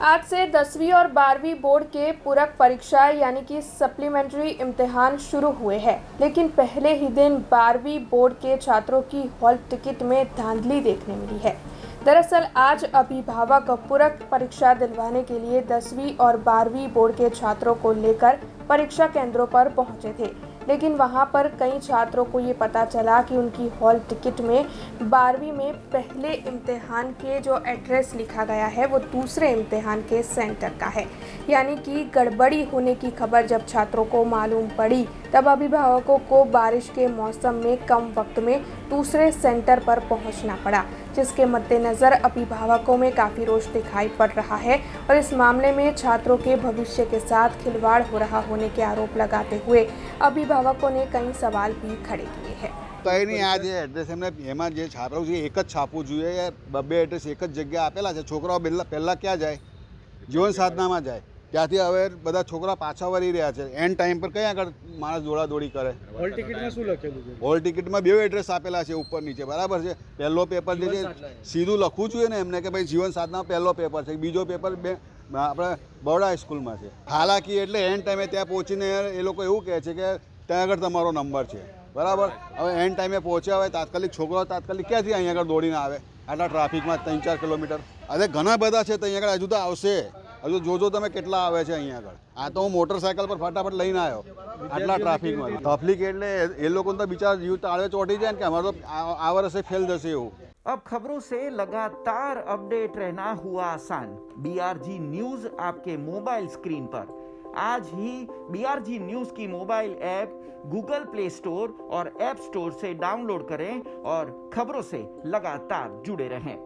आज से 10वीं और 12वीं बोर्ड के पूरक परीक्षा यानी कि सप्लीमेंट्री इम्तिहान शुरू हुए हैं, लेकिन पहले ही दिन 12वीं बोर्ड के छात्रों की हॉल टिकट में धांधली देखने मिली है। दरअसल आज अभिभावक पूरक परीक्षा दिलवाने के लिए 10वीं और 12वीं बोर्ड के छात्रों को लेकर परीक्षा केंद्रों पर पहुंचे थे, लेकिन वहां पर कई छात्रों को ये पता चला कि उनकी हॉल टिकट में 12वीं में पहले इम्तिहान के जो एड्रेस लिखा गया है वो दूसरे इम्तिहान के सेंटर का है। यानी कि गड़बड़ी होने की खबर जब छात्रों को मालूम पड़ी, तब अभिभावकों को बारिश के मौसम में कम वक्त में दूसरे सेंटर पर पहुंचना पड़ा, जिसके मद्देनज़र अभिभावकों में काफ़ी रोष दिखाई पड़ रहा है और इस मामले में छात्रों के भविष्य के साथ खिलवाड़ हो रहा होने के आरोप लगाते हुए अभिभावकों ने कई सवाल भी खड़े किए हैं। કંઈ નહીં, આ જે એડ્રેસ એમને એમાં જે છાત્રો છે એક જ છાપવું જોઈએ યાર, બબ્બે એડ્રેસ એક જ જગ્યા આપેલા છે। છોકરાઓ પહેલાં ક્યાં જાય? જીવન સાધનામાં જાય। ત્યાંથી હવે બધા છોકરા પાછા વળી રહ્યા છે। એન્ડ ટાઈમ પર કઈ આગળ માણસ દોડાદોડી કરે? હોલ ટિકિટમાં શું લખેલું છે? હોલ ટિકિટમાં બે એડ્રેસ આપેલા છે, ઉપર નીચે, બરાબર છે। પહેલો પેપર જે છે સીધું લખવું જોઈએ ને એમને કે ભાઈ જીવન સાધના પહેલો પેપર છે, બીજો પેપર આપણે બરોડા હાઈસ્કૂલમાં છે। હાલાકી એટલે એન્ડ ટાઈમે ત્યાં પહોંચીને એ લોકો એવું કહે છે કે ત્યાં આગળ તમારો નંબર છે, બરાબર। હવે એન્ડ ટાઈમે પહોંચ્યા હોય તાત્કાલિક છોકરાઓ તાત્કાલિક ક્યાંથી અહીં આગળ દોડીને આવે આટલા ટ્રાફિકમાં 3-4 કિલોમીટર? અરે ઘણા બધા છે ત્યાં આગળ, હજુ તો આવશે, હજુ જોજો તમે કેટલા આવે છે અહીં આગળ। આ તો હું મોટરસાઇકલ પર ફટાફટ લઈને આવ્યો આટલા ટ્રાફિકમાં। તકલીફ એટલે એ લોકોને તો બિચારા જીવ તાળે ચોંટી જાય ને કે અમારે તો આ વર્ષે ફેલ જશે એવું। अब खबरों से लगातार अपडेट रहना हुआ आसान। BRG न्यूज आपके मोबाइल स्क्रीन पर। आज ही BRG न्यूज की mobile app Google play store और ऐप स्टोर से डाउनलोड करें और खबरों से लगातार जुड़े रहें।